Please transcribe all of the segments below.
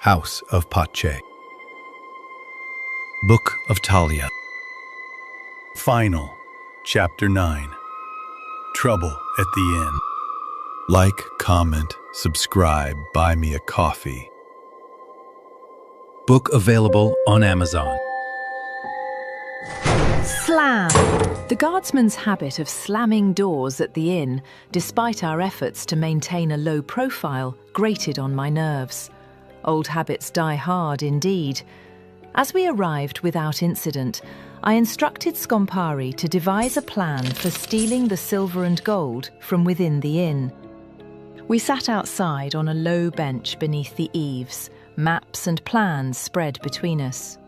House of Pace. Book of Tahlia. Final, Chapter 9. Trouble at the Inn. Like, comment, subscribe, buy me a coffee. Book available on Amazon. Slam! The guardsman's habit of slamming doors at the inn, despite our efforts to maintain a low profile, grated on my nerves. Old habits die hard indeed. As we arrived without incident, I instructed Scompari to devise a plan for stealing the silver and gold from within the inn. We sat outside on a low bench beneath the eaves, maps and plans spread between us.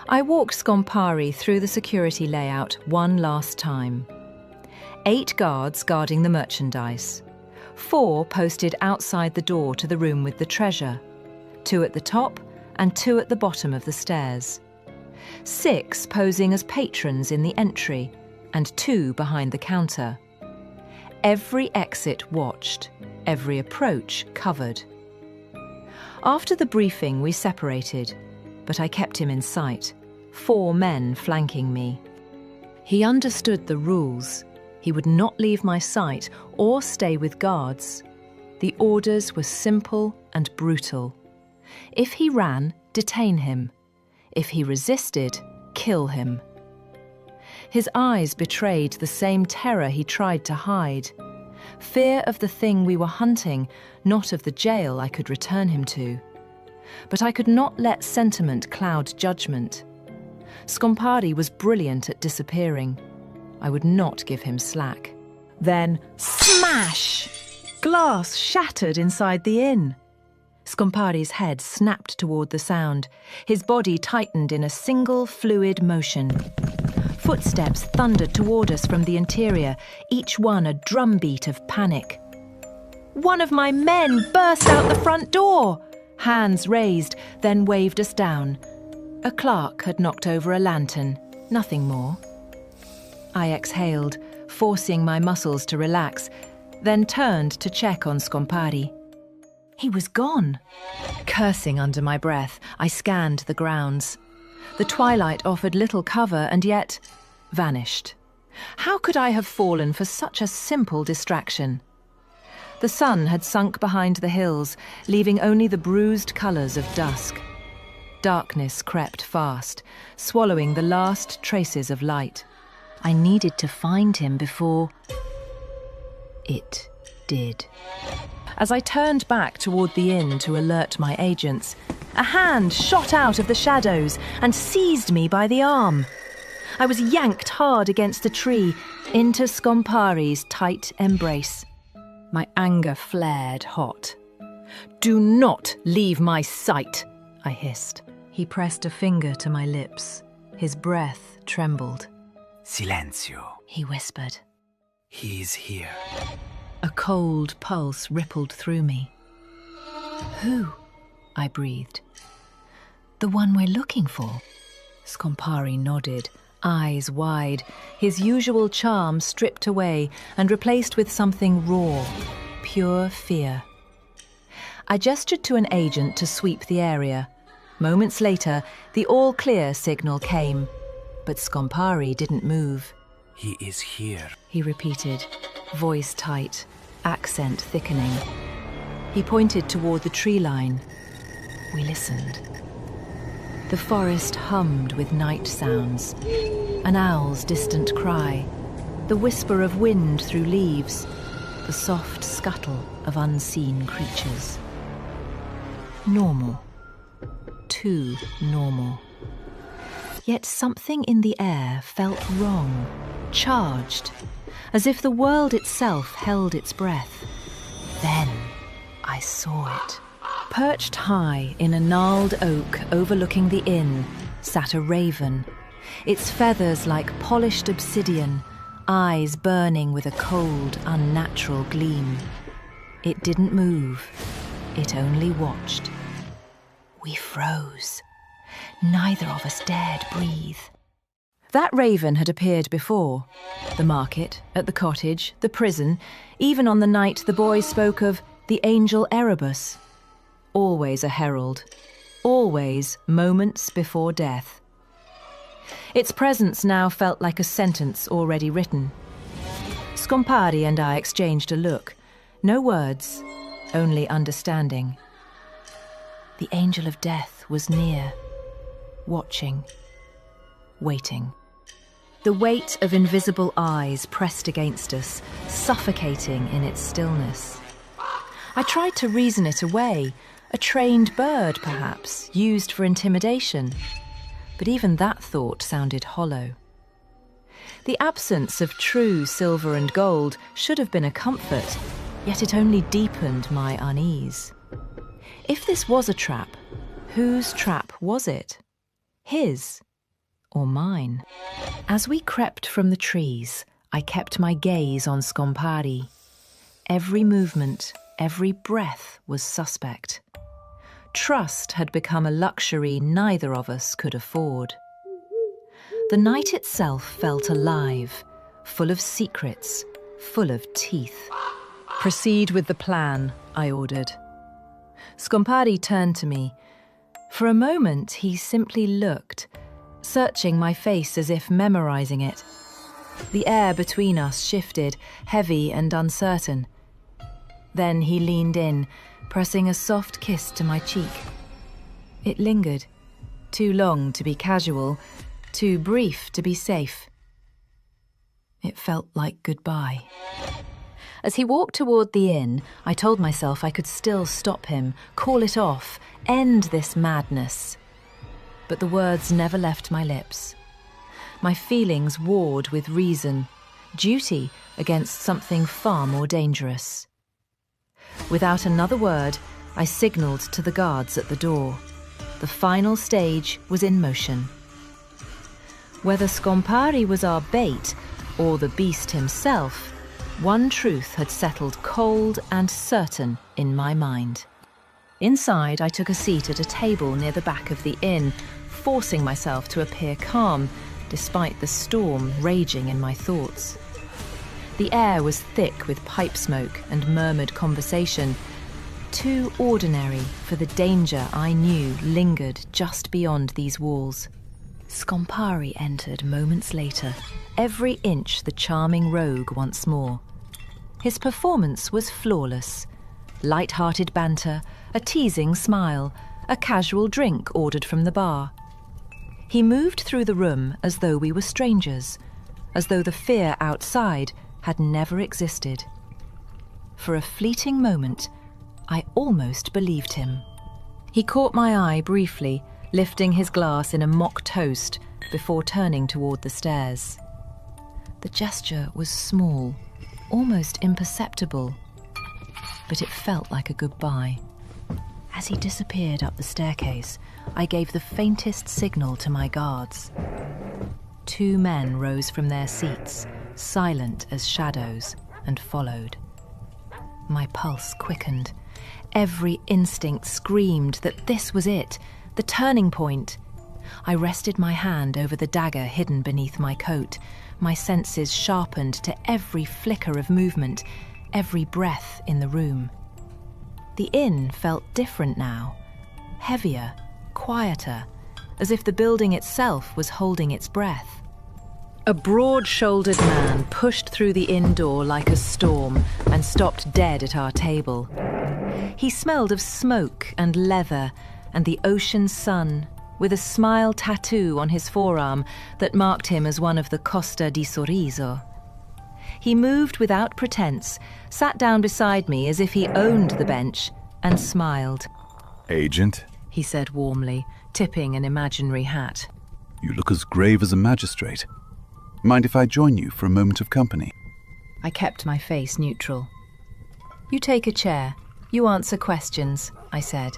I walked Scompari through the security layout one last time. 8 guards guarding the merchandise. 4 posted outside the door to the room with the treasure. 2 at the top and 2 at the bottom of the stairs. 6 posing as patrons in the entry and 2 behind the counter. Every exit watched, every approach covered. After the briefing, we separated, but I kept him in sight, 4 men flanking me. He understood the rules. He would not leave my sight or stay with guards. The orders were simple and brutal. If he ran, detain him. If he resisted, kill him. His eyes betrayed the same terror he tried to hide. Fear of the thing we were hunting, not of the jail I could return him to. But I could not let sentiment cloud judgment. Scompari was brilliant at disappearing. I would not give him slack. Then, smash! Glass shattered inside the inn. Scompari's head snapped toward the sound. His body tightened in a single fluid motion. Footsteps thundered toward us from the interior, each one a drumbeat of panic. One of my men burst out the front door. Hands raised, then waved us down. A clerk had knocked over a lantern, nothing more. I exhaled, forcing my muscles to relax, then turned to check on Scompari. He was gone. Cursing under my breath, I scanned the grounds. The twilight offered little cover and yet vanished. How could I have fallen for such a simple distraction? The sun had sunk behind the hills, leaving only the bruised colours of dusk. Darkness crept fast, swallowing the last traces of light. I needed to find him before it did. As I turned back toward the inn to alert my agents, a hand shot out of the shadows and seized me by the arm. I was yanked hard against a tree into Scompari's tight embrace. My anger flared hot. "Do not leave my sight," I hissed. He pressed a finger to my lips. His breath trembled. Silenzio, he whispered. He's here. A cold pulse rippled through me. Who? I breathed. The one we're looking for. Scompari nodded, eyes wide, his usual charm stripped away and replaced with something raw, pure fear. I gestured to an agent to sweep the area. Moments later, the all-clear signal came, but Scompari didn't move. He is here, he repeated, voice tight, accent thickening. He pointed toward the tree line. We listened. The forest hummed with night sounds, an owl's distant cry, the whisper of wind through leaves, the soft scuttle of unseen creatures. Normal. Too normal. Yet something in the air felt wrong, charged, as if the world itself held its breath. Then I saw it. Perched high in a gnarled oak overlooking the inn sat a raven, its feathers like polished obsidian, eyes burning with a cold, unnatural gleam. It didn't move. It only watched. We froze. Neither of us dared breathe. That raven had appeared before. The market, at the cottage, the prison, even on the night the boy spoke of the angel Erebus. always a herald, always moments before death. Its presence now felt like a sentence already written. Scompari and I exchanged a look. No words, only understanding. The angel of death was near, watching, waiting. The weight of invisible eyes pressed against us, suffocating in its stillness. I tried to reason it away, a trained bird perhaps, used for intimidation. But even that thought sounded hollow. The absence of true silver and gold should have been a comfort, yet it only deepened my unease. If this was a trap, whose trap was it? His or mine? As we crept from the trees, I kept my gaze on Scompari. Every movement, every breath was suspect. Trust had become a luxury neither of us could afford. The night itself felt alive, full of secrets, full of teeth. "Proceed with the plan," I ordered. Scompari turned to me. For a moment, he simply looked, searching my face as if memorizing it. The air between us shifted, heavy and uncertain. Then he leaned in, pressing a soft kiss to my cheek. It lingered, too long to be casual, too brief to be safe. It felt like goodbye. As he walked toward the inn, I told myself I could still stop him, call it off, end this madness. But the words never left my lips. My feelings warred with reason, duty against something far more dangerous. Without another word, I signalled to the guards at the door. The final stage was in motion. Whether Scompari was our bait or the beast himself, one truth had settled cold and certain in my mind. Inside, I took a seat at a table near the back of the inn, forcing myself to appear calm, despite the storm raging in my thoughts. The air was thick with pipe smoke and murmured conversation, too ordinary for the danger I knew lingered just beyond these walls. Scompari entered moments later, every inch the charming rogue once more. His performance was flawless. Light-hearted banter, a teasing smile, a casual drink ordered from the bar. He moved through the room as though we were strangers, as though the fear outside had never existed. For a fleeting moment, I almost believed him. He caught my eye briefly, lifting his glass in a mock toast before turning toward the stairs. The gesture was small, almost imperceptible, but it felt like a goodbye. As he disappeared up the staircase, I gave the faintest signal to my guards. 2 men rose from their seats, silent as shadows, and followed. My pulse quickened. Every instinct screamed that this was it, the turning point. I rested my hand over the dagger hidden beneath my coat, my senses sharpened to every flicker of movement, every breath in the room. The inn felt different now, heavier, quieter, as if the building itself was holding its breath. A broad-shouldered man pushed through the inn door like a storm and stopped dead at our table. He smelled of smoke and leather and the ocean sun, with a smile tattoo on his forearm that marked him as one of the Costa di Sorriso. He moved without pretense, sat down beside me as if he owned the bench, and smiled. Agent, He said warmly, tipping an imaginary hat. you look as grave as a magistrate. Mind if I join you for a moment of company? I kept my face neutral. You take a chair. You answer questions, I said.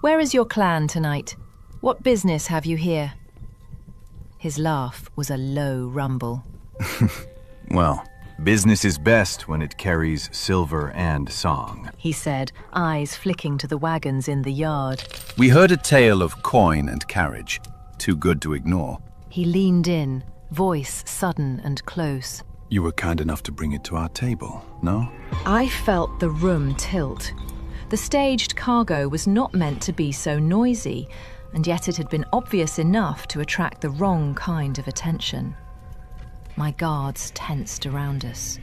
Where is your clan tonight? What business have you here? His laugh was a low rumble. Well, business is best when it carries silver and song, He said, eyes flicking to the wagons in the yard. We heard a tale of coin and carriage. Too good to ignore. He leaned in, voice sudden and close. You were kind enough to bring it to our table, no? I felt the room tilt. The staged cargo was not meant to be so noisy, and yet it had been obvious enough to attract the wrong kind of attention. My guards tensed around us.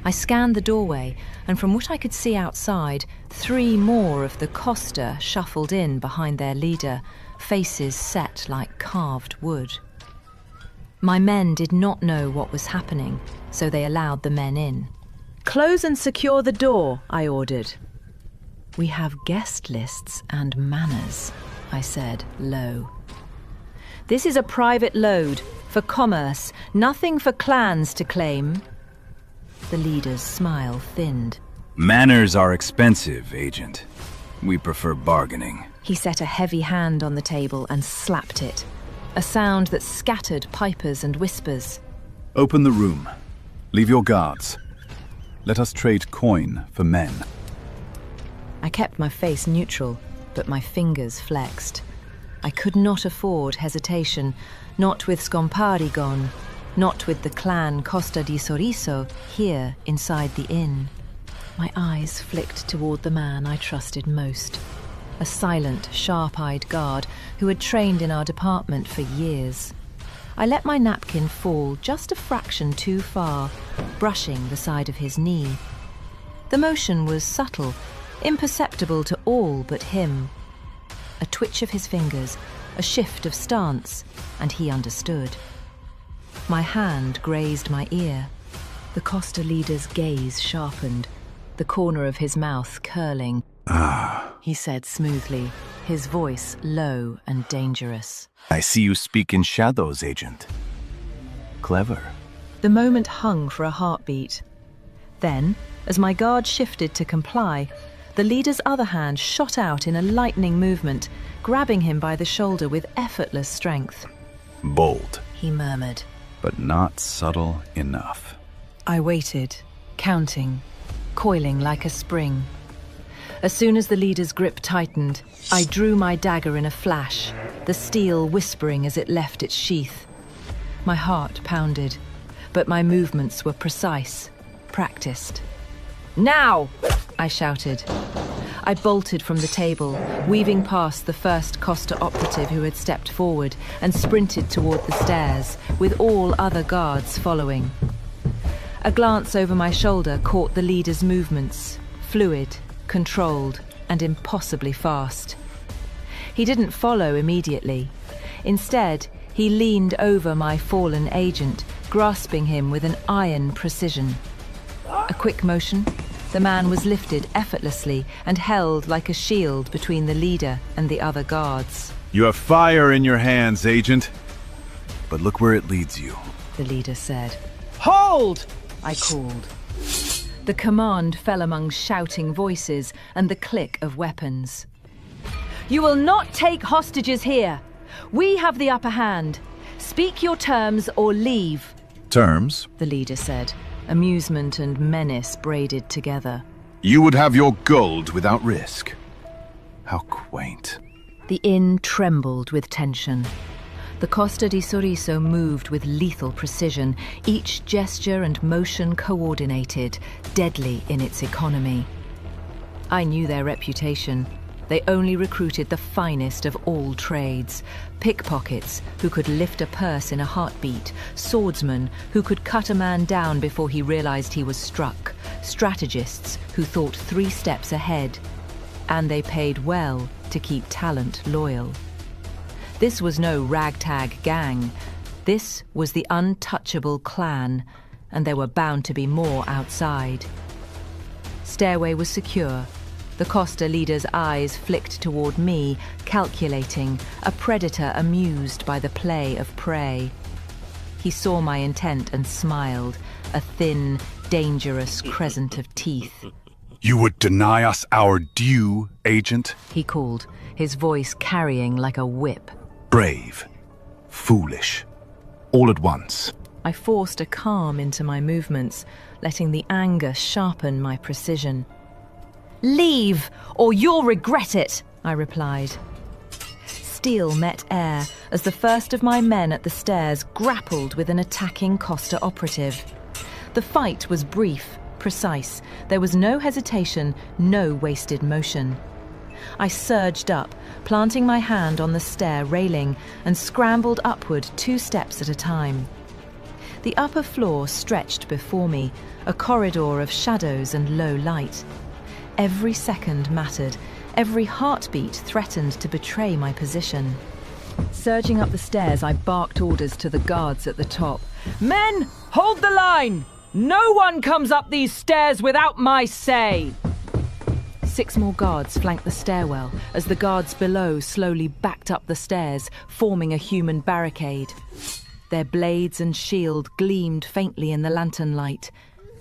I scanned the doorway, and from what I could see outside, 3 more of the Costa shuffled in behind their leader, faces set like carved wood. My men did not know what was happening, so they allowed the men in. "Close and secure the door," I ordered. "We have guest lists and manners," I said, low. "This is a private load, for commerce, nothing for clans to claim." The leader's smile thinned. Manners are expensive, Agent. We prefer bargaining. He set a heavy hand on the table and slapped it, a sound that scattered pipers and whispers. Open the room. Leave your guards. Let us trade coin for men. I kept my face neutral, but my fingers flexed. I could not afford hesitation, not with Scompari gone, not with the clan Costa di Sorriso here inside the inn. My eyes flicked toward the man I trusted most, a silent, sharp-eyed guard who had trained in our department for years. I let my napkin fall just a fraction too far, brushing the side of his knee. The motion was subtle, imperceptible to all but him. A twitch of his fingers, a shift of stance, and he understood. My hand grazed my ear. The Costa leader's gaze sharpened, the corner of his mouth curling. He said smoothly, his voice low and dangerous. I see you speak in shadows, Agent. Clever. The moment hung for a heartbeat. Then, as my guard shifted to comply, the leader's other hand shot out in a lightning movement, grabbing him by the shoulder with effortless strength. Bold, He murmured. but not subtle enough. I waited, counting, coiling like a spring. As soon as the leader's grip tightened, I drew my dagger in a flash, the steel whispering as it left its sheath. My heart pounded, but my movements were precise, practiced. "Now!" I shouted. I bolted from the table, weaving past the first Costa operative who had stepped forward, and sprinted toward the stairs, with all other guards following. A glance over my shoulder caught the leader's movements, fluid, controlled, and impossibly fast. He didn't follow immediately. Instead, he leaned over my fallen agent, grasping him with an iron precision. A quick motion, the man was lifted effortlessly and held like a shield between the leader and the other guards. You have fire in your hands, Agent. But look where it leads you. The leader said. "Hold!" I called. The command fell among shouting voices and the click of weapons. "You will not take hostages here. We have the upper hand. Speak your terms or leave." Terms? The leader said, amusement and menace braided together. You would have your gold without risk. How quaint. The inn trembled with tension. The Costa di Sorriso moved with lethal precision, each gesture and motion coordinated, deadly in its economy. I knew their reputation. They only recruited the finest of all trades. Pickpockets who could lift a purse in a heartbeat, swordsmen who could cut a man down before he realized he was struck, strategists who thought 3 steps ahead. And they paid well to keep talent loyal. This was no ragtag gang. This was the untouchable clan, and there were bound to be more outside. Stairway was secure. The Costa leader's eyes flicked toward me, calculating, a predator amused by the play of prey. He saw my intent and smiled, a thin, dangerous crescent of teeth. You would deny us our due, Agent? He called, his voice carrying like a whip. Brave. Foolish. All at once. I forced a calm into my movements, letting the anger sharpen my precision. "Leave, or you'll regret it," I replied. Steel met air as the first of my men at the stairs grappled with an attacking Costa operative. The fight was brief, precise. There was no hesitation, no wasted motion. I surged up, planting my hand on the stair railing, and scrambled upward 2 steps at a time. The upper floor stretched before me, a corridor of shadows and low light. Every second mattered, every heartbeat threatened to betray my position. Surging up the stairs, I barked orders to the guards at the top. Men, hold the line! No one comes up these stairs without my say! 6 more guards flanked the stairwell as the guards below slowly backed up the stairs, forming a human barricade. Their blades and shield gleamed faintly in the lantern light,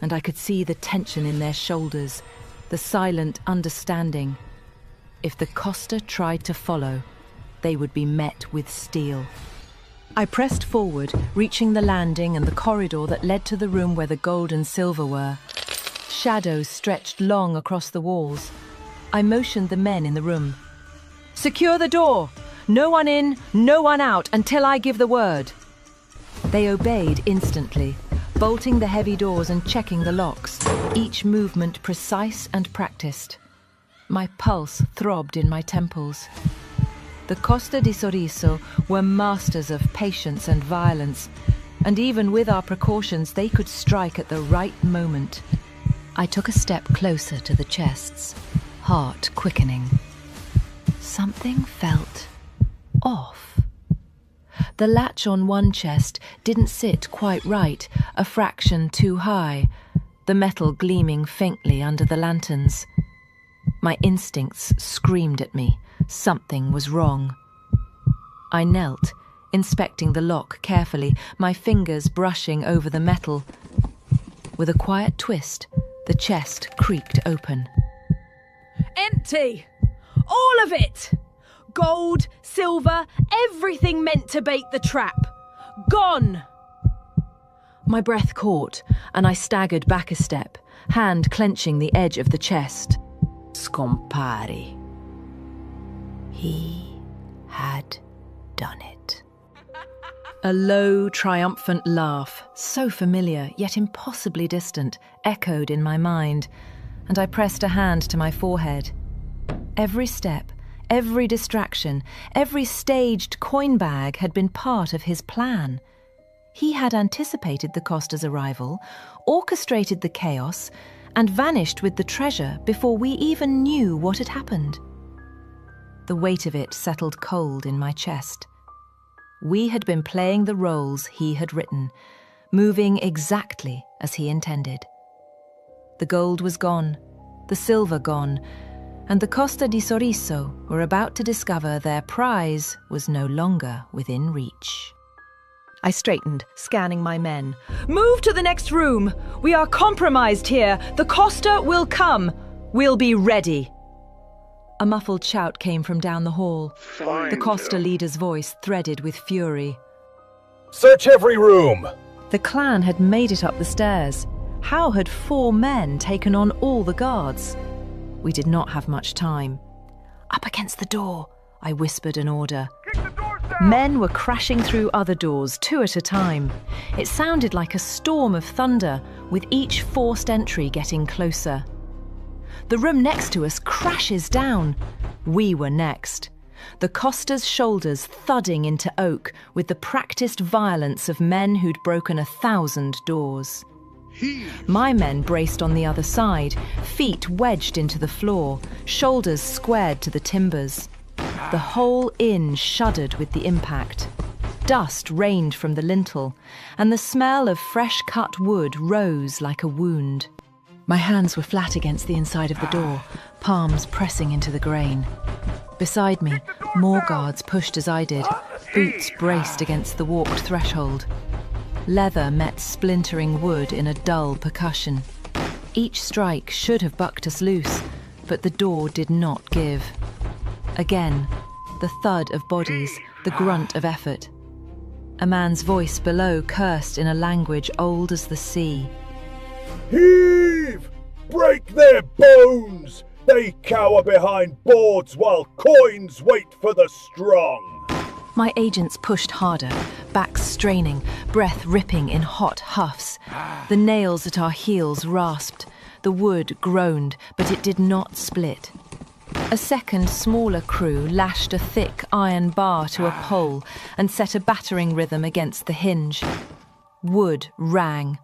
and I could see the tension in their shoulders, the silent understanding. If the Costa tried to follow, they would be met with steel. I pressed forward, reaching the landing and the corridor that led to the room where the gold and silver were. Shadows stretched long across the walls. I motioned the men in the room. "Secure the door! No one in, no one out until I give the word." They obeyed instantly, bolting the heavy doors and checking the locks, each movement precise and practiced. My pulse throbbed in my temples. The Costa di Sorriso were masters of patience and violence, and even with our precautions, they could strike at the right moment. I took a step closer to the chests, heart quickening. Something felt off. The latch on one chest didn't sit quite right, a fraction too high, the metal gleaming faintly under the lanterns. My instincts screamed at me. Something was wrong. I knelt, inspecting the lock carefully, my fingers brushing over the metal. With a quiet twist, the chest creaked open. Empty! All of it! Gold, silver, everything meant to bait the trap. Gone! My breath caught, and I staggered back a step, hand clenching the edge of the chest. Scompari. He had done it. A low, triumphant laugh, so familiar yet impossibly distant, echoed in my mind, and I pressed a hand to my forehead. Every step, every distraction, every staged coin bag had been part of his plan. He had anticipated the Costa's arrival, orchestrated the chaos, and vanished with the treasure before we even knew what had happened. The weight of it settled cold in my chest. We had been playing the roles he had written, moving exactly as he intended. The gold was gone, the silver gone, and the Costa di Sorriso were about to discover their prize was no longer within reach. I straightened, scanning my men. Move to the next room! We are compromised here! The Costa will come! We'll be ready! A muffled shout came from down the hall. The Costa leader's voice threaded with fury. Search every room! The clan had made it up the stairs. How had 4 men taken on all the guards? We did not have much time. Up against the door, I whispered an order. Men were crashing through other doors, 2 at a time. It sounded like a storm of thunder, with each forced entry getting closer. The room next to us crashes down. We were next. The Costa's shoulders thudding into oak with the practiced violence of men who'd broken 1,000 doors. My men braced on the other side, feet wedged into the floor, shoulders squared to the timbers. The whole inn shuddered with the impact. Dust rained from the lintel, and the smell of fresh-cut wood rose like a wound. My hands were flat against the inside of the door, palms pressing into the grain. Beside me, more guards pushed as I did, boots braced against the warped threshold. Leather met splintering wood in a dull percussion. Each strike should have bucked us loose, but the door did not give. Again, the thud of bodies, the grunt of effort. A man's voice below cursed in a language old as the sea. Heave! Break their bones! They cower behind boards while coins wait for the strong! My agents pushed harder, backs straining, breath ripping in hot huffs. The nails at our heels rasped, The wood groaned, but it did not split. A second, smaller crew lashed a thick iron bar to a pole and set a battering rhythm against the hinge. Wood rang.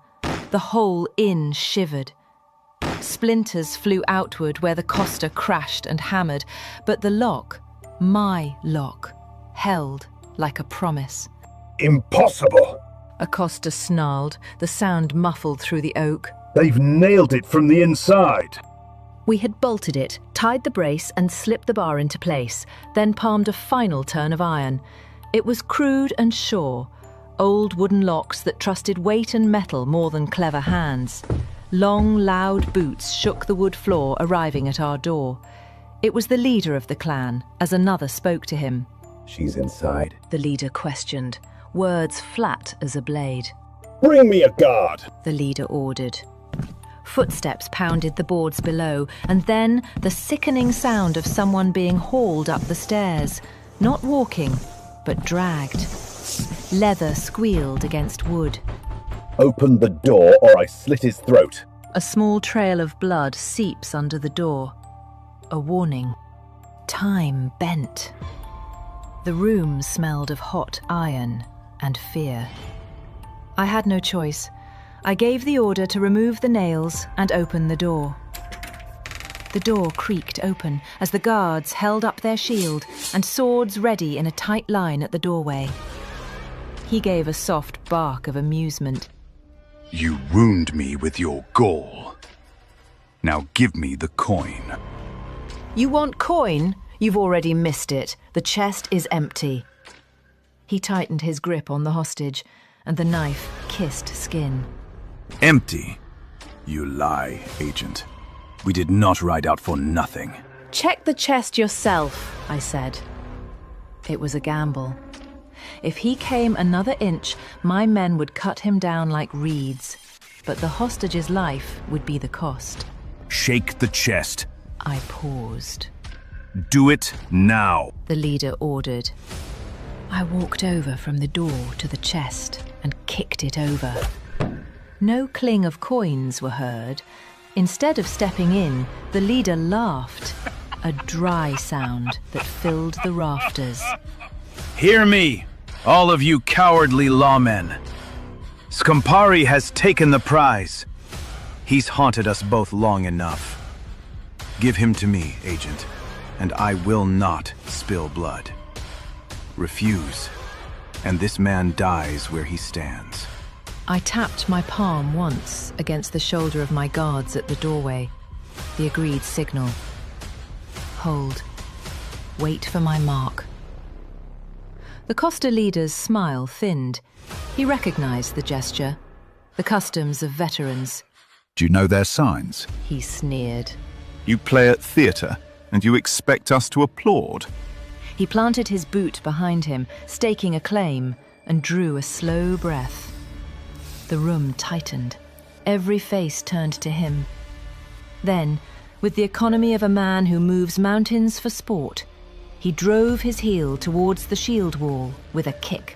The whole inn shivered. Splinters flew outward where the Costa crashed and hammered, but the lock, my lock, held like a promise. Impossible! Acosta snarled, the sound muffled through the oak. They've nailed it from the inside. We had bolted it, tied the brace and slipped the bar into place, then palmed a final turn of iron. It was crude and sure, old wooden locks that trusted weight and metal more than clever hands. Long, loud boots shook the wood floor, arriving at our door. It was the leader of the clan, as another spoke to him. She's inside. The leader questioned, words flat as a blade. Bring me a guard. The leader ordered. Footsteps pounded the boards below, and then the sickening sound of someone being hauled up the stairs, not walking, but dragged. Leather squealed against wood. Open the door or I slit his throat. A small trail of blood seeps under the door. A warning. Time bent. The room smelled of hot iron and fear. I had no choice. I gave the order to remove the nails and open the door. The door creaked open as the guards held up their shield and swords ready in a tight line at the doorway. He gave a soft bark of amusement. You wound me with your gall. Now give me the coin. You want coin? You've already missed it. The chest is empty. He tightened his grip on the hostage, and the knife kissed skin. Empty? You lie, Agent. We did not ride out for nothing. Check the chest yourself, I said. It was a gamble. If he came another inch, my men would cut him down like reeds. But the hostage's life would be the cost. Shake the chest. I paused. Do it now. The leader ordered. I walked over from the door to the chest and kicked it over. No cling of coins were heard. Instead of stepping in, the leader laughed, a dry sound that filled the rafters. Hear me, all of you cowardly lawmen. Scompari has taken the prize. He's haunted us both long enough. Give him to me, Agent, and I will not spill blood. Refuse, and this man dies where he stands. I tapped my palm once against the shoulder of my guards at the doorway. The agreed signal. Hold. Wait for my mark. The Costa leader's smile thinned. He recognized the gesture. The customs of veterans. Do you know their signs? He sneered. You play at theatre, and you expect us to applaud? He planted his boot behind him, staking a claim, and drew a slow breath. The room tightened. Every face turned to him. Then, with the economy of a man who moves mountains for sport, he drove his heel towards the shield wall with a kick.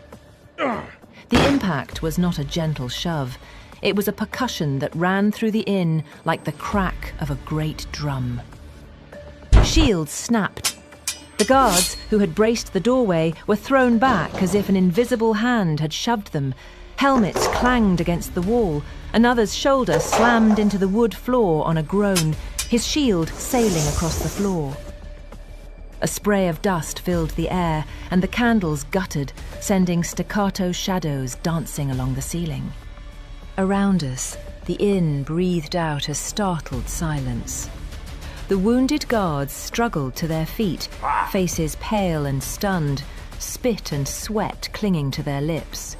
The impact was not a gentle shove. It was a percussion that ran through the inn like the crack of a great drum. Shields snapped. The guards, who had braced the doorway, were thrown back as if an invisible hand had shoved them. Helmets clanged against the wall. Another's shoulder slammed into the wood floor on a groan, his shield sailing across the floor. A spray of dust filled the air, and the candles guttered, sending staccato shadows dancing along the ceiling. Around us, the inn breathed out a startled silence. The wounded guards struggled to their feet, faces pale and stunned, spit and sweat clinging to their lips.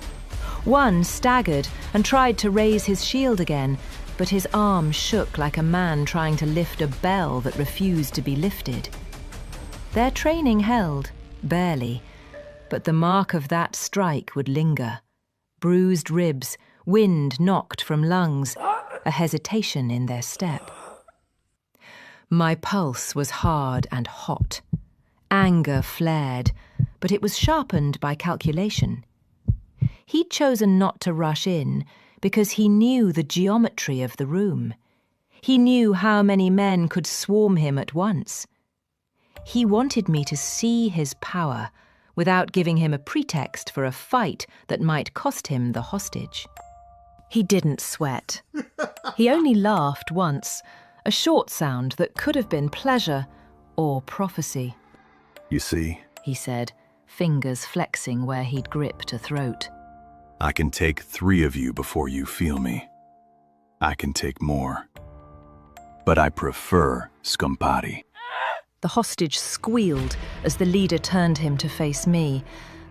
One staggered and tried to raise his shield again, but his arm shook like a man trying to lift a bell that refused to be lifted. Their training held, barely, but the mark of that strike would linger. Bruised ribs, wind knocked from lungs, a hesitation in their step. My pulse was hard and hot. Anger flared, but it was sharpened by calculation. He'd chosen not to rush in because he knew the geometry of the room. He knew how many men could swarm him at once. He wanted me to see his power without giving him a pretext for a fight that might cost him the hostage. He didn't sweat. He only laughed once, a short sound that could have been pleasure or prophecy. You see, He said, fingers flexing where he'd gripped a throat. I can take 3 of you before you feel me. I can take more. But I prefer Scompari. The hostage squealed as the leader turned him to face me,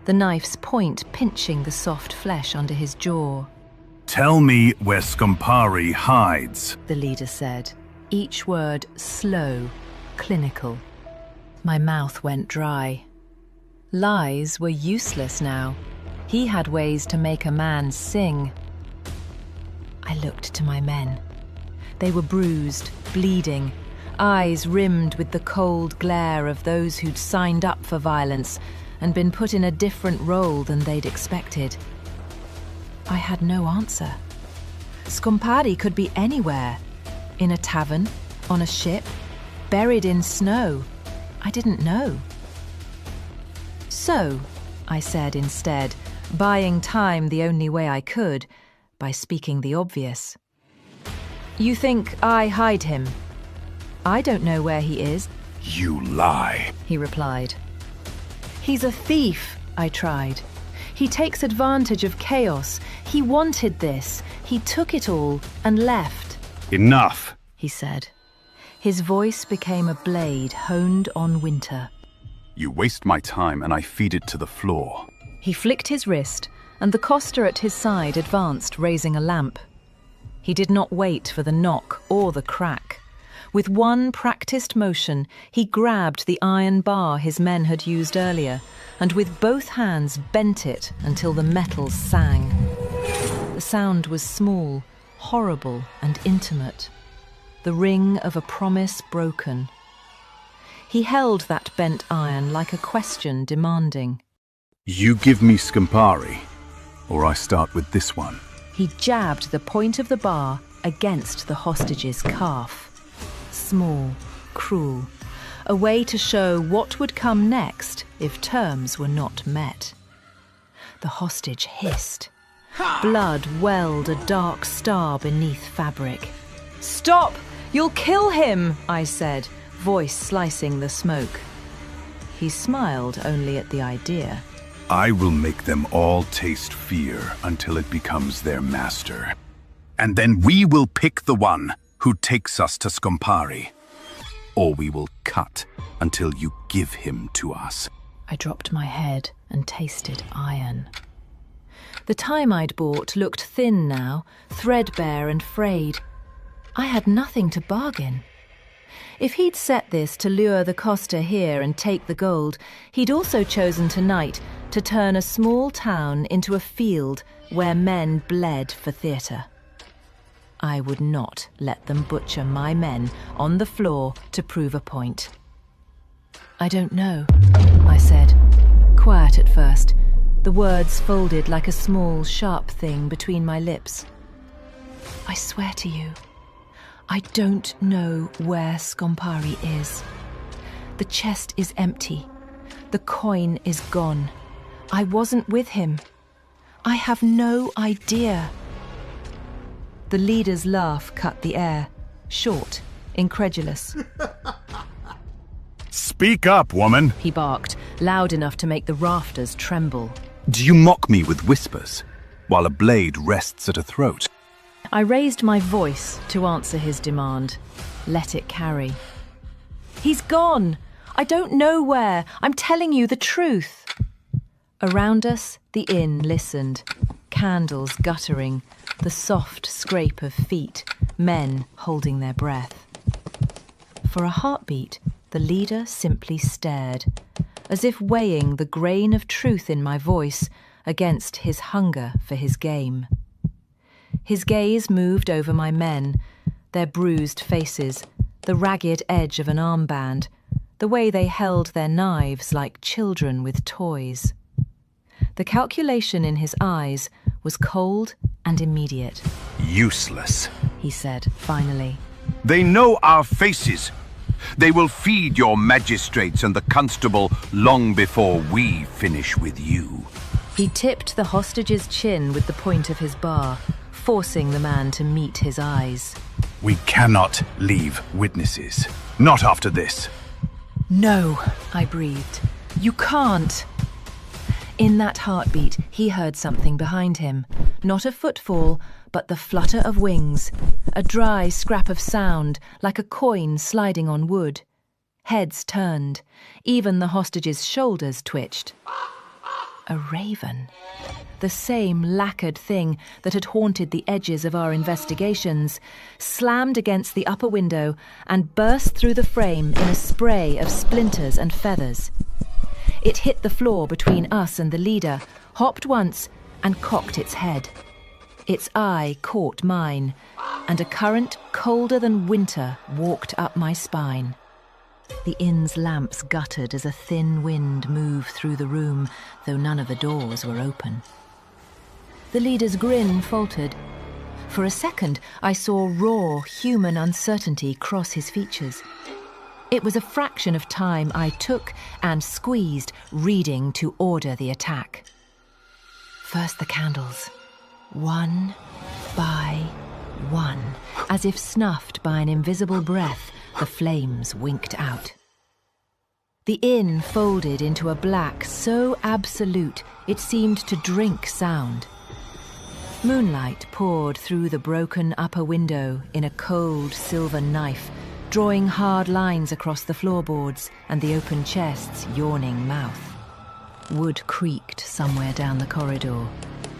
the knife's point pinching the soft flesh under his jaw. Tell me where Scompari hides. The leader said, each word slow, clinical. My mouth went dry. Lies were useless now. He had ways to make a man sing. I looked to my men. They were bruised, bleeding, eyes rimmed with the cold glare of those who'd signed up for violence and been put in a different role than they'd expected. I had no answer. Scompari could be anywhere. In a tavern, on a ship, buried in snow. I didn't know. So, I said instead, buying time the only way I could, by speaking the obvious. You think I hide him? I don't know where he is, You lie. he replied. He's a thief, I tried. He takes advantage of chaos. He wanted this. He took it all and left, Enough. he said. His voice became a blade honed on winter. You waste my time and I feed it to the floor. He flicked his wrist, and the coster at his side advanced, raising a lamp. He did not wait for the knock or the crack. With one practiced motion, he grabbed the iron bar his men had used earlier, and with both hands bent it until the metal sang. The sound was small, horrible, and intimate. The ring of a promise broken. He held that bent iron like a question demanding. You give me Scompari, or I start with this one. He jabbed the point of the bar against the hostage's calf. Small, cruel, a way to show what would come next if terms were not met. The hostage hissed. Blood welled a dark star beneath fabric. "Stop! You'll kill him," I said, voice slicing the smoke. He smiled only at the idea. I will make them all taste fear until it becomes their master. And then we will pick the one who takes us to Scompari. Or we will cut until you give him to us. I dropped my head and tasted iron. The time I'd bought looked thin now, threadbare and frayed. I had nothing to bargain. If he'd set this to lure the coster here and take the gold, he'd also chosen tonight to turn a small town into a field where men bled for theatre. I would not let them butcher my men on the floor to prove a point. I don't know, I said, quiet at first, the words folded like a small, sharp thing between my lips. I swear to you, I don't know where Scompari is. The chest is empty. The coin is gone. I wasn't with him. I have no idea. The leader's laugh cut the air, short, incredulous. Speak up, woman. He barked, loud enough to make the rafters tremble. Do you mock me with whispers, while a blade rests at a throat? I raised my voice to answer his demand. Let it carry. He's gone. I don't know where. I'm telling you the truth. Around us, the inn listened. Candles guttering, the soft scrape of feet, men holding their breath. For a heartbeat, the leader simply stared, as if weighing the grain of truth in my voice against his hunger for his game. His gaze moved over my men, their bruised faces, the ragged edge of an armband, the way they held their knives like children with toys. The calculation in his eyes was cold and immediate. Useless. He said, finally. They know our faces. They will feed your magistrates and the constable long before we finish with you. He tipped the hostage's chin with the point of his bar, forcing the man to meet his eyes. We cannot leave witnesses. Not after this. No, I breathed. You can't. In that heartbeat, he heard something behind him. Not a footfall, but the flutter of wings. A dry scrap of sound, like a coin sliding on wood. Heads turned. Even the hostage's shoulders twitched. A raven. The same lacquered thing that had haunted the edges of our investigations, slammed against the upper window and burst through the frame in a spray of splinters and feathers. It hit the floor between us and the leader, hopped once, and cocked its head. Its eye caught mine, and a current colder than winter walked up my spine. The inn's lamps guttered as a thin wind moved through the room, though none of the doors were open. The leader's grin faltered. For a second, I saw raw, human uncertainty cross his features. It was a fraction of time I took and squeezed, reading to order the attack. First the candles. One by one, as if snuffed by an invisible breath, the flames winked out. The inn folded into a black so absolute it seemed to drink sound. Moonlight poured through the broken upper window in a cold silver knife, drawing hard lines across the floorboards and the open chest's yawning mouth. Wood creaked somewhere down the corridor,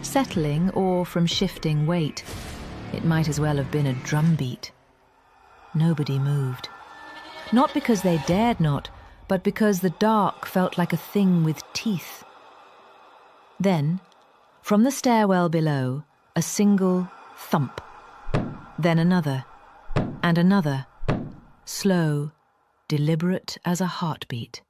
settling or from shifting weight. It might as well have been a drumbeat. Nobody moved. Not because they dared not, but because the dark felt like a thing with teeth. Then, from the stairwell below, a single thump. Then another, and another, slow, deliberate as a heartbeat.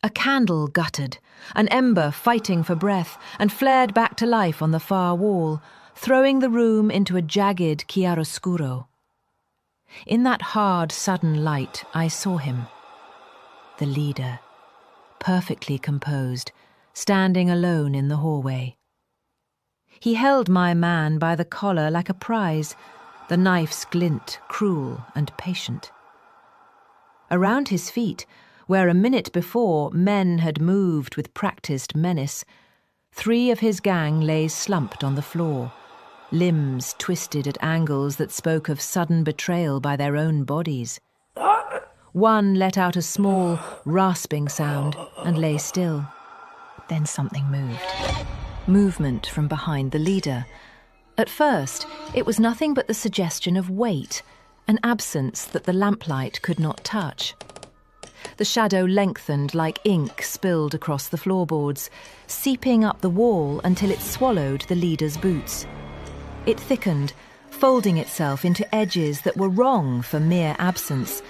A candle guttered, an ember fighting for breath, and flared back to life on the far wall, throwing the room into a jagged chiaroscuro. In that hard, sudden light, I saw him. The leader, perfectly composed, standing alone in the hallway. He held my man by the collar like a prize, the knife's glint cruel and patient. Around his feet, where a minute before men had moved with practised menace, 3 of his gang lay slumped on the floor, limbs twisted at angles that spoke of sudden betrayal by their own bodies. One let out a small, rasping sound and lay still. Then something moved. Movement from behind the leader. At first, it was nothing but the suggestion of weight, an absence that the lamplight could not touch. The shadow lengthened like ink spilled across the floorboards, seeping up the wall until it swallowed the leader's boots. It thickened, folding itself into edges that were wrong for mere absence,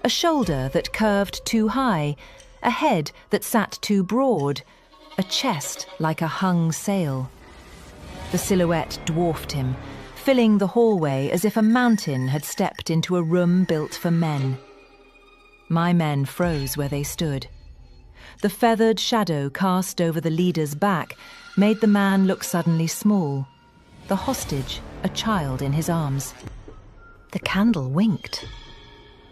a shoulder that curved too high, a head that sat too broad, a chest like a hung sail. The silhouette dwarfed him, filling the hallway as if a mountain had stepped into a room built for men. My men froze where they stood. The feathered shadow cast over the leader's back made the man look suddenly small, the hostage a child in his arms. The candle winked.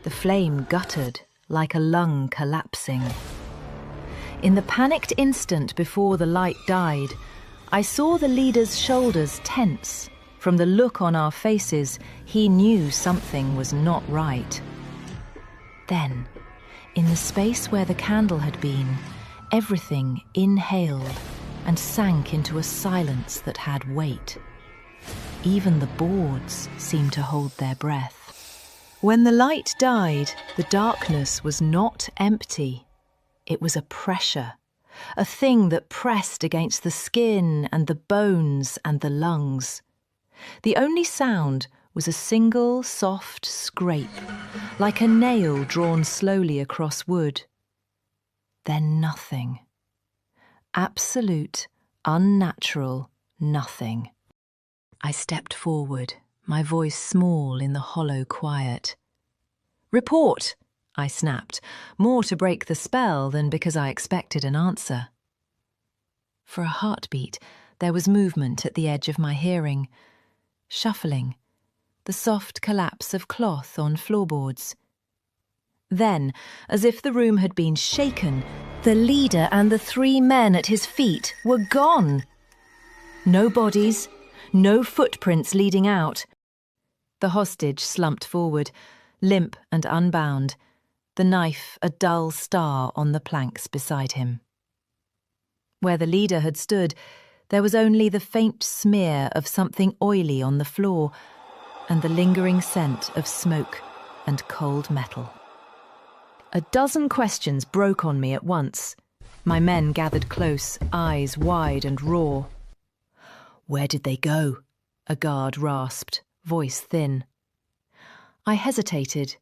The flame guttered like a lung collapsing. In the panicked instant before the light died, I saw the leader's shoulders tense. From the look on our faces, he knew something was not right. Then, in the space where the candle had been, everything inhaled and sank into a silence that had weight. Even the boards seemed to hold their breath. When the light died, the darkness was not empty. It was a pressure, a thing that pressed against the skin and the bones and the lungs. The only sound was a single soft scrape, like a nail drawn slowly across wood. Then nothing. Absolute, unnatural nothing. I stepped forward, my voice small in the hollow quiet. "Report," I snapped, more to break the spell than because I expected an answer. For a heartbeat, there was movement at the edge of my hearing. Shuffling, the soft collapse of cloth on floorboards. Then, as if the room had been shaken, the leader and the 3 men at his feet were gone. No bodies, no footprints leading out. The hostage slumped forward, limp and unbound, the knife a dull star on the planks beside him. Where the leader had stood, there was only the faint smear of something oily on the floor and the lingering scent of smoke and cold metal. A dozen questions broke on me at once. My men gathered close, eyes wide and raw. "Where did they go?" a guard rasped, voice thin. I hesitated,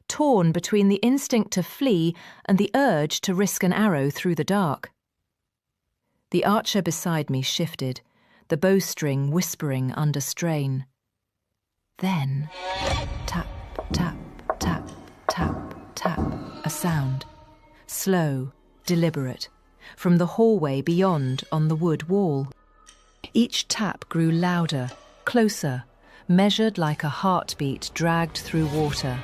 torn between the instinct to flee and the urge to risk an arrow through the dark. The archer beside me shifted, the bowstring whispering under strain. Then, tap, tap, tap, tap, tap, a sound, slow, deliberate, from the hallway beyond on the wood wall. Each tap grew louder, closer, measured like a heartbeat dragged through water.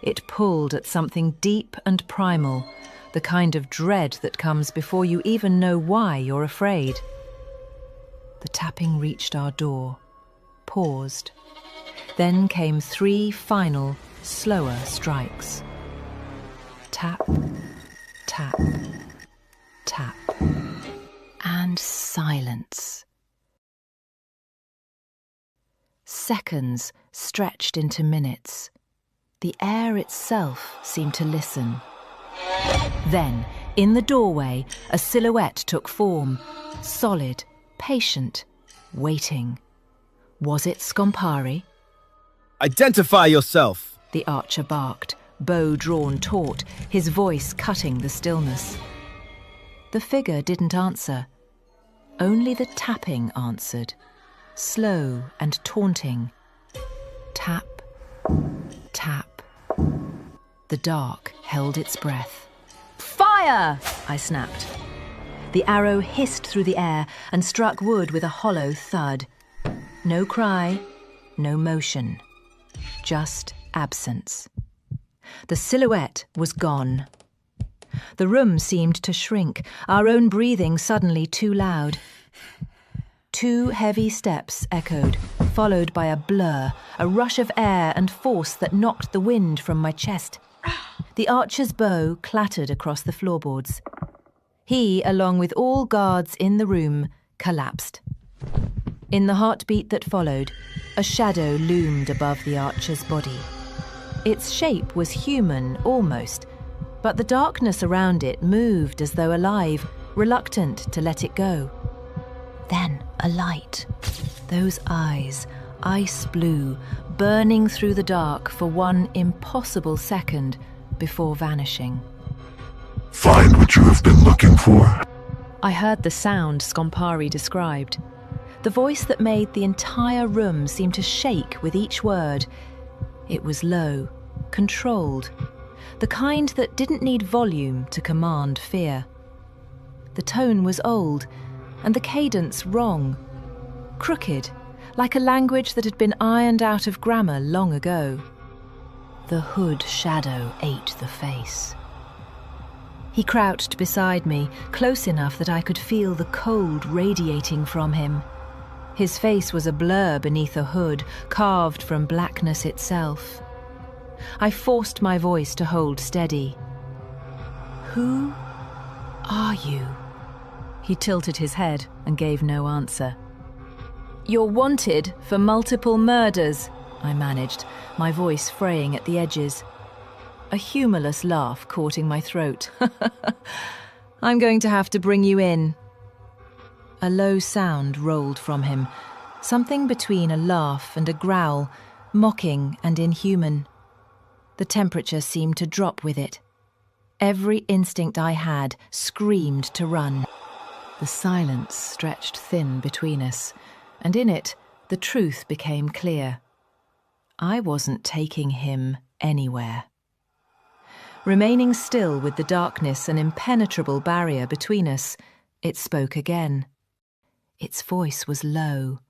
It pulled at something deep and primal, the kind of dread that comes before you even know why you're afraid. The tapping reached our door, paused. Then came 3 final, slower strikes. Tap, tap, tap, and silence. Seconds stretched into minutes. The air itself seemed to listen. Then, in the doorway, a silhouette took form, solid, patient, waiting. Was it Scompari? "Identify yourself!" The archer barked, bow drawn taut, his voice cutting the stillness. The figure didn't answer. Only the tapping answered, slow and taunting. Tap, tap. The dark held its breath. "Fire!" I snapped. The arrow hissed through the air and struck wood with a hollow thud. No cry, no motion. Just absence. The silhouette was gone. The room seemed to shrink, our own breathing suddenly too loud. 2 heavy steps echoed, followed by a blur, a rush of air and force that knocked the wind from my chest. The archer's bow clattered across the floorboards. He, along with all guards in the room, collapsed. In the heartbeat that followed, a shadow loomed above the archer's body. Its shape was human, almost, but the darkness around it moved as though alive, reluctant to let it go. Then a light. Those eyes, ice blue, burning through the dark for one impossible second before vanishing. "Find what you have been looking for?" I heard the sound Scompari described. The voice that made the entire room seem to shake with each word. It was low, controlled, the kind that didn't need volume to command fear. The tone was old, and the cadence wrong, crooked, like a language that had been ironed out of grammar long ago. The hood shadow ate the face. He crouched beside me, close enough that I could feel the cold radiating from him. His face was a blur beneath a hood, carved from blackness itself. I forced my voice to hold steady. "Who are you?" He tilted his head and gave no answer. "You're wanted for multiple murders," I managed, my voice fraying at the edges. A humorless laugh courting my throat. "I'm going to have to bring you in." A low sound rolled from him, something between a laugh and a growl, mocking and inhuman. The temperature seemed to drop with it. Every instinct I had screamed to run. The silence stretched thin between us, and in it, the truth became clear. I wasn't taking him anywhere. Remaining still with the darkness an impenetrable barrier between us, it spoke again. Its voice was low,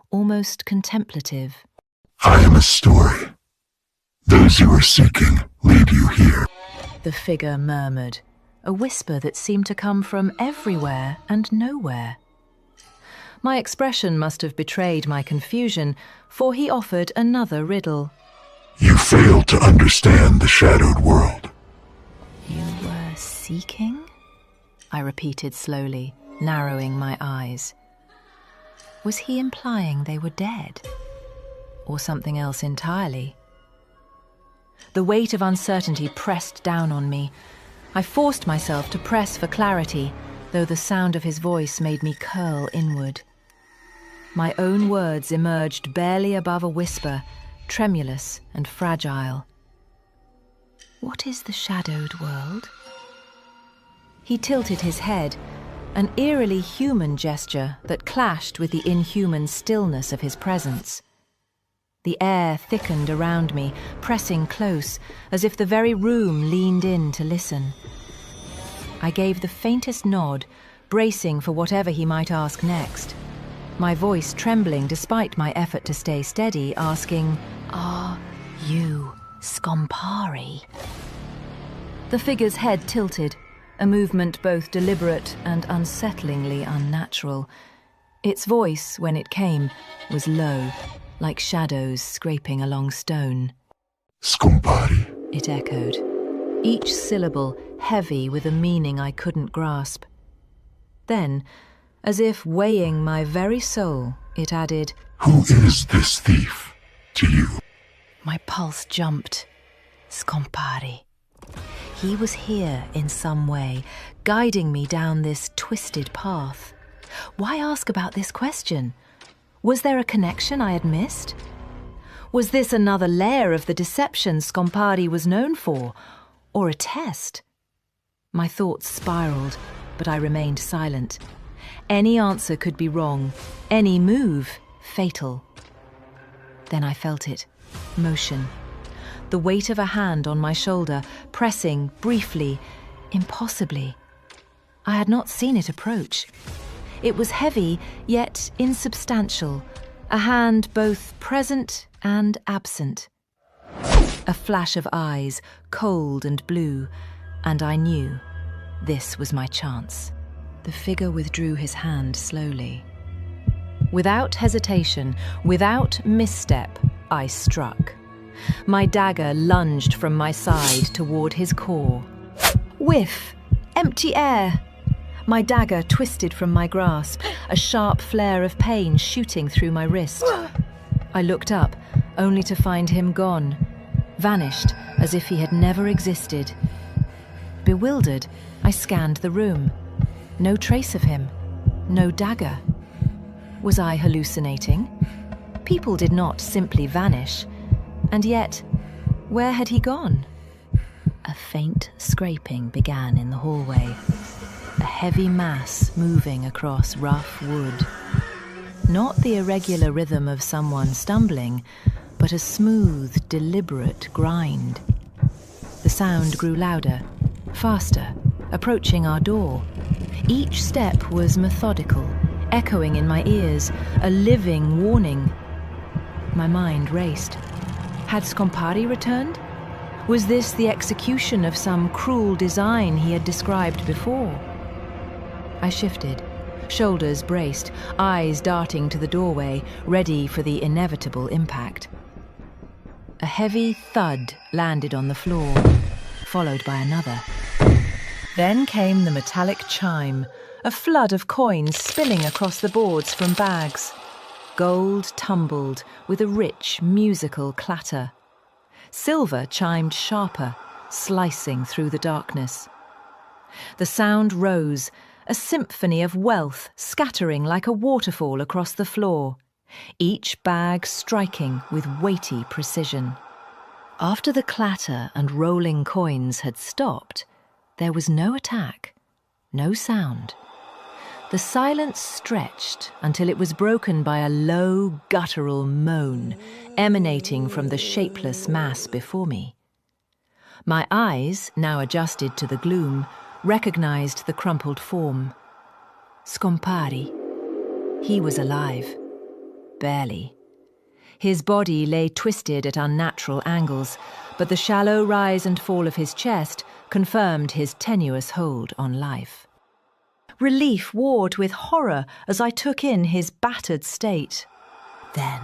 almost contemplative. I am a story. Those you are seeking lead you here. The figure murmured, a whisper that seemed to come from everywhere and nowhere. My expression must have betrayed my confusion, for he offered another riddle. You failed to understand the shadowed world. You were seeking? I repeated slowly, narrowing my eyes. Was he implying they were dead? Or something else entirely? The weight of uncertainty pressed down on me. I forced myself to press for clarity, though the sound of his voice made me curl inward. My own words emerged barely above a whisper, tremulous and fragile. What is the shadowed world? He tilted his head, an eerily human gesture that clashed with the inhuman stillness of his presence. The air thickened around me, pressing close, as if the very room leaned in to listen. I gave the faintest nod, bracing for whatever he might ask next. My voice trembling despite my effort to stay steady, asking, "Are you Scompari?" The figure's head tilted, a movement both deliberate and unsettlingly unnatural. Its voice, when it came, was low, like shadows scraping along stone. Scompari, it echoed, each syllable heavy with a meaning I couldn't grasp. Then, as if weighing my very soul, it added, Who is this thief to you? My pulse jumped. Scompari. He was here in some way, guiding me down this twisted path. Why ask about this question? Was there a connection I had missed? Was this another layer of the deception Scompari was known for, or a test? My thoughts spiraled, but I remained silent. Any answer could be wrong, any move fatal. Then I felt it, motion. The weight of a hand on my shoulder, pressing briefly, impossibly. I had not seen it approach. It was heavy, yet insubstantial, a hand both present and absent. A flash of eyes, cold and blue, and I knew this was my chance. The figure withdrew his hand slowly. Without hesitation, without misstep, I struck. My dagger lunged from my side toward his core. Whiff! Empty air! My dagger twisted from my grasp, a sharp flare of pain shooting through my wrist. I looked up, only to find him gone, vanished as if he had never existed. Bewildered, I scanned the room. No trace of him, no dagger. Was I hallucinating? People did not simply vanish. And yet, where had he gone? A faint scraping began in the hallway, a heavy mass moving across rough wood. Not the irregular rhythm of someone stumbling, but a smooth, deliberate grind. The sound grew louder, faster, approaching our door. Each step was methodical, echoing in my ears, a living warning. My mind raced. Had Scompari returned? Was this the execution of some cruel design he had described before? I shifted, shoulders braced, eyes darting to the doorway, ready for the inevitable impact. A heavy thud landed on the floor, followed by another. Then came the metallic chime, a flood of coins spilling across the boards from bags. Gold tumbled with a rich, musical clatter. Silver chimed sharper, slicing through the darkness. The sound rose, a symphony of wealth scattering like a waterfall across the floor, each bag striking with weighty precision. After the clatter and rolling coins had stopped, there was no attack, no sound. The silence stretched until it was broken by a low, guttural moan emanating from the shapeless mass before me. My eyes, now adjusted to the gloom, recognized the crumpled form. Scompari. He was alive. Barely. His body lay twisted at unnatural angles, but the shallow rise and fall of his chest confirmed his tenuous hold on life. Relief warred with horror as I took in his battered state. Then,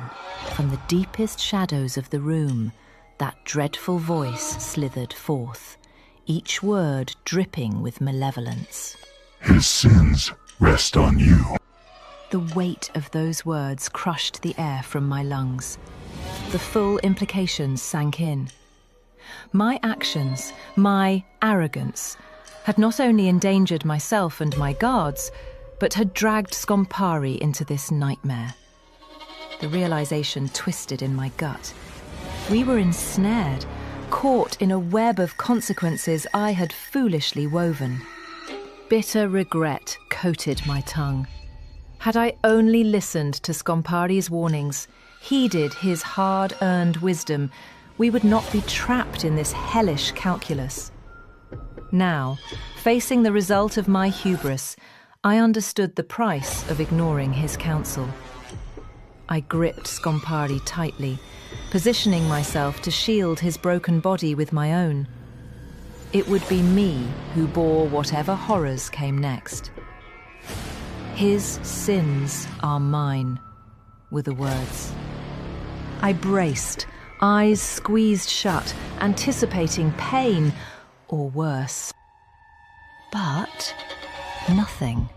from the deepest shadows of the room, that dreadful voice slithered forth, each word dripping with malevolence. His sins rest on you. The weight of those words crushed the air from my lungs. The full implications sank in. My actions, my arrogance, had not only endangered myself and my guards, but had dragged Scompari into this nightmare. The realization twisted in my gut. We were ensnared, caught in a web of consequences I had foolishly woven. Bitter regret coated my tongue. Had I only listened to Scompari's warnings, heeded his hard-earned wisdom, we would not be trapped in this hellish calculus. Now, facing the result of my hubris, I understood the price of ignoring his counsel. I gripped Scompari tightly, positioning myself to shield his broken body with my own. It would be me who bore whatever horrors came next. His sins are mine, were the words. I braced, eyes squeezed shut, anticipating pain, or worse. But nothing.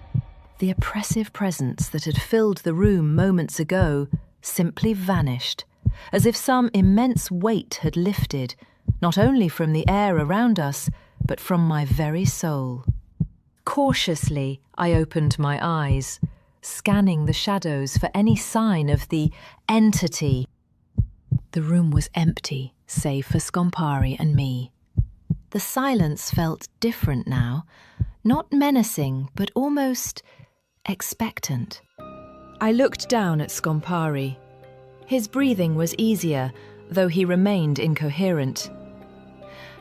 The oppressive presence that had filled the room moments ago simply vanished, as if some immense weight had lifted, not only from the air around us, but from my very soul. Cautiously, I opened my eyes, scanning the shadows for any sign of the entity. The room was empty, save for Scompari and me. The silence felt different now, not menacing, but almost expectant. I looked down at Scompari. His breathing was easier, though he remained incoherent.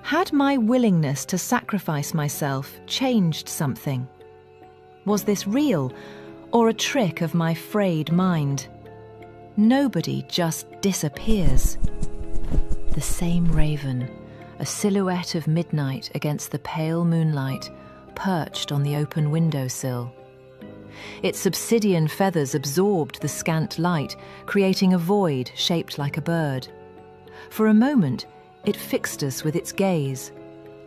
Had my willingness to sacrifice myself changed something? Was this real, or a trick of my frayed mind? Nobody just disappears. The same raven, a silhouette of midnight against the pale moonlight, perched on the open windowsill. Its obsidian feathers absorbed the scant light, creating a void shaped like a bird. For a moment, it fixed us with its gaze,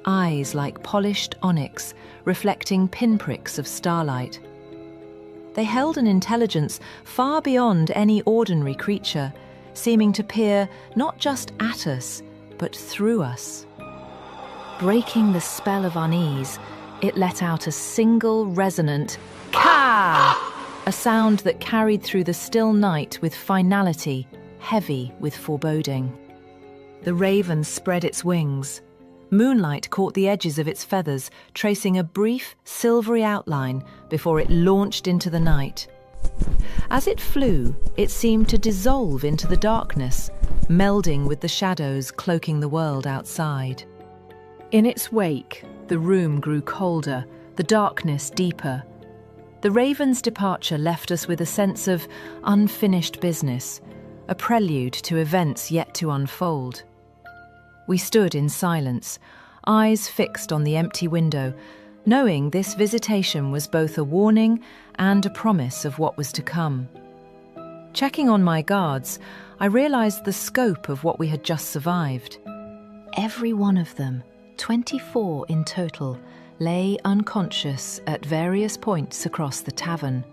eyes like polished onyx, reflecting pinpricks of starlight. They held an intelligence far beyond any ordinary creature, seeming to peer not just at us, but through us. Breaking the spell of unease, it let out a single resonant "Ka!", a sound that carried through the still night with finality, heavy with foreboding. The raven spread its wings. Moonlight caught the edges of its feathers, tracing a brief, silvery outline before it launched into the night. As it flew, it seemed to dissolve into the darkness, melding with the shadows cloaking the world outside. In its wake, the room grew colder, the darkness deeper. The raven's departure left us with a sense of unfinished business, a prelude to events yet to unfold. We stood in silence, eyes fixed on the empty window, knowing this visitation was both a warning and a promise of what was to come. Checking on my guards, I realized the scope of what we had just survived. Every one of them, 24 in total, lay unconscious at various points across the tavern.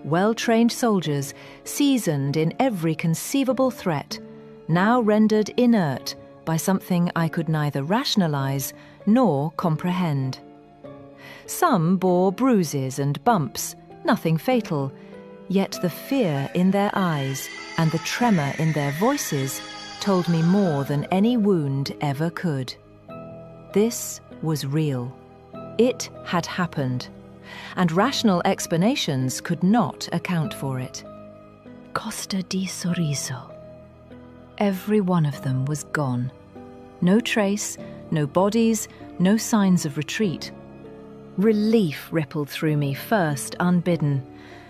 Well-trained soldiers, seasoned in every conceivable threat, now rendered inert by something I could neither rationalize nor comprehend. Some bore bruises and bumps, nothing fatal, yet the fear in their eyes and the tremor in their voices told me more than any wound ever could. This was real. It had happened, and rational explanations could not account for it. Costa di Sorriso. Every one of them was gone. No trace, no bodies, no signs of retreat. Relief rippled through me, first unbidden.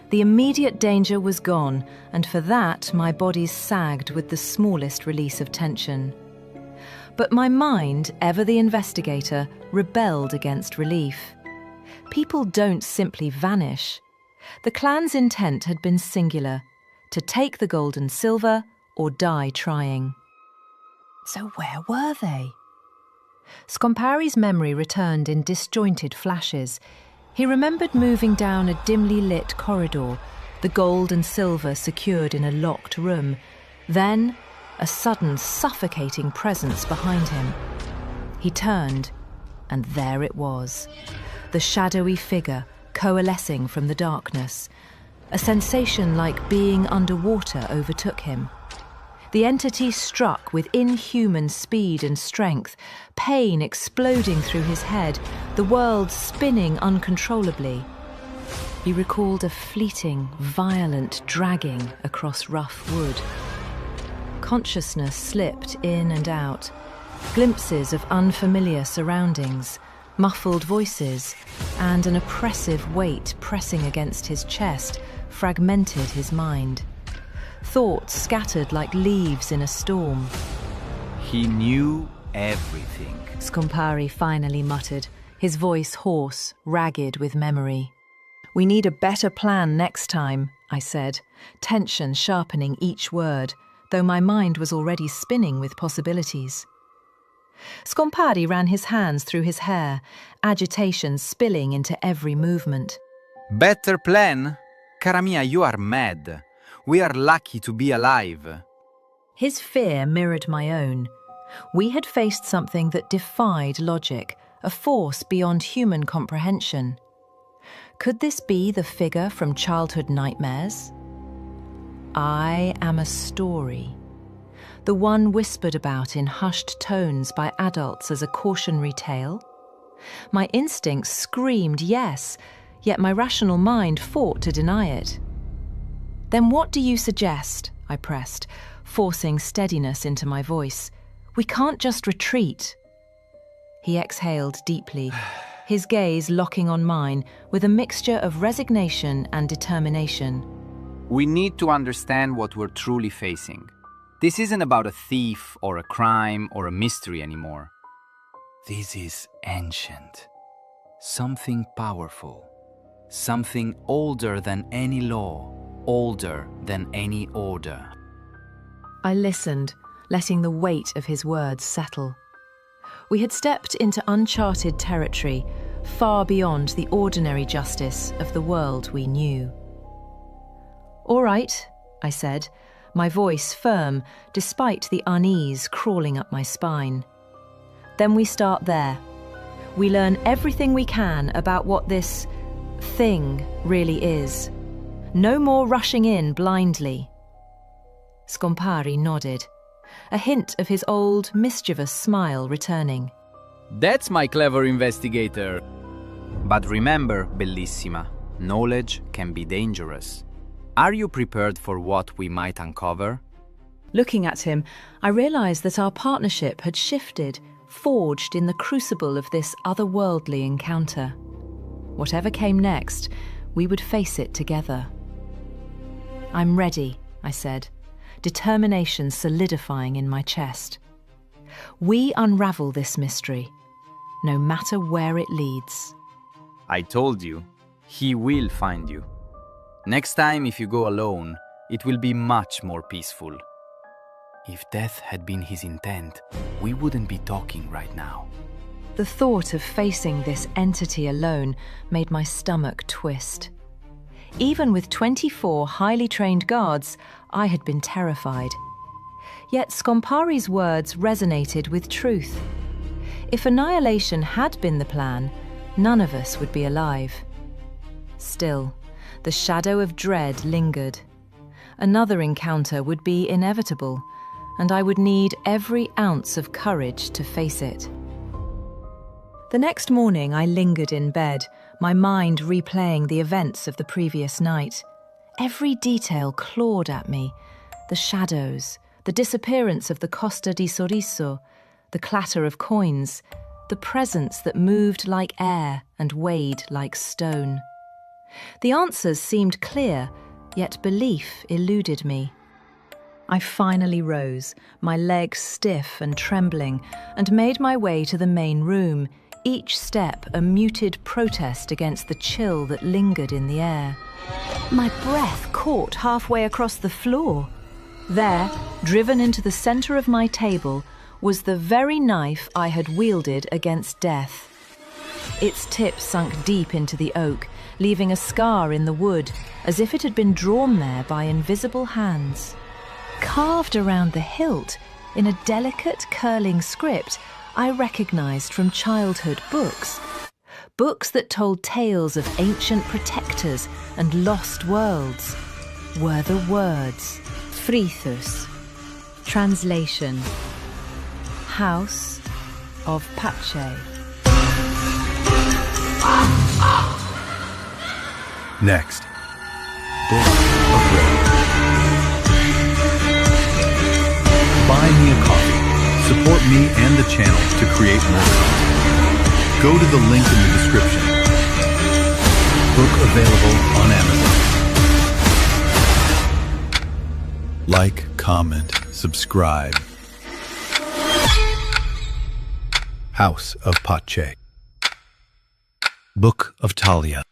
The immediate danger was gone, and for that my body sagged with the smallest release of tension. But my mind, ever the investigator, rebelled against relief. People don't simply vanish. The clan's intent had been singular: to take the gold and silver or die trying. So where were they? Scompari's memory returned in disjointed flashes. He remembered moving down a dimly lit corridor, the gold and silver secured in a locked room. Then, a sudden suffocating presence behind him. He turned, and there it was, the shadowy figure coalescing from the darkness. A sensation like being underwater overtook him. The entity struck with inhuman speed and strength, pain exploding through his head, the world spinning uncontrollably. He recalled a fleeting, violent dragging across rough wood. Consciousness slipped in and out, glimpses of unfamiliar surroundings, muffled voices, and an oppressive weight pressing against his chest fragmented his mind. Thoughts scattered like leaves in a storm. He knew everything, Scompari finally muttered, his voice hoarse, ragged with memory. We need a better plan next time, I said, tension sharpening each word, though my mind was already spinning with possibilities. Scompari ran his hands through his hair, agitation spilling into every movement. Better plan? Cara mia, you are mad. We are lucky to be alive. His fear mirrored my own. We had faced something that defied logic, a force beyond human comprehension. Could this be the figure from childhood nightmares? I am a story, the one whispered about in hushed tones by adults as a cautionary tale. My instincts screamed yes, yet my rational mind fought to deny it. Then what do you suggest? I pressed, forcing steadiness into my voice. We can't just retreat. He exhaled deeply, his gaze locking on mine with a mixture of resignation and determination. We need to understand what we're truly facing. This isn't about a thief or a crime or a mystery anymore. This is ancient. Something powerful. Something older than any law. Older than any order. I listened, letting the weight of his words settle. We had stepped into uncharted territory, far beyond the ordinary justice of the world we knew. All right, I said, my voice firm despite the unease crawling up my spine. Then we start there. We learn everything we can about what this thing really is. No more rushing in blindly. Scompari nodded, a hint of his old, mischievous smile returning. That's my clever investigator. But remember, Bellissima, knowledge can be dangerous. Are you prepared for what we might uncover? Looking at him, I realized that our partnership had shifted, forged in the crucible of this otherworldly encounter. Whatever came next, we would face it together. I'm ready, I said, determination solidifying in my chest. We unravel this mystery, no matter where it leads. I told you, he will find you. Next time, if you go alone, it will be much more peaceful. If death had been his intent, we wouldn't be talking right now. The thought of facing this entity alone made my stomach twist. Even with 24 highly trained guards, I had been terrified. Yet Scompari's words resonated with truth. If annihilation had been the plan, none of us would be alive. Still, the shadow of dread lingered. Another encounter would be inevitable, and I would need every ounce of courage to face it. The next morning I lingered in bed, my mind replaying the events of the previous night. Every detail clawed at me. The shadows, the disappearance of the Costa di Sorriso, the clatter of coins, the presence that moved like air and weighed like stone. The answers seemed clear, yet belief eluded me. I finally rose, my legs stiff and trembling, and made my way to the main room, each step a muted protest against the chill that lingered in the air. My breath caught halfway across the floor. There, driven into the centre of my table, was the very knife I had wielded against death. Its tip sunk deep into the oak, leaving a scar in the wood, as if it had been drawn there by invisible hands. Carved around the hilt, in a delicate, curling script I recognised from childhood books. Books that told tales of ancient protectors and lost worlds, were the words. Frithus. Translation: House of Pace. Next, Book of Rage. Buy me a coffee. Support me and the channel to create more content. Go to the link in the description. Book available on Amazon. Like, comment, subscribe. House of Pace. Book of Tahlia.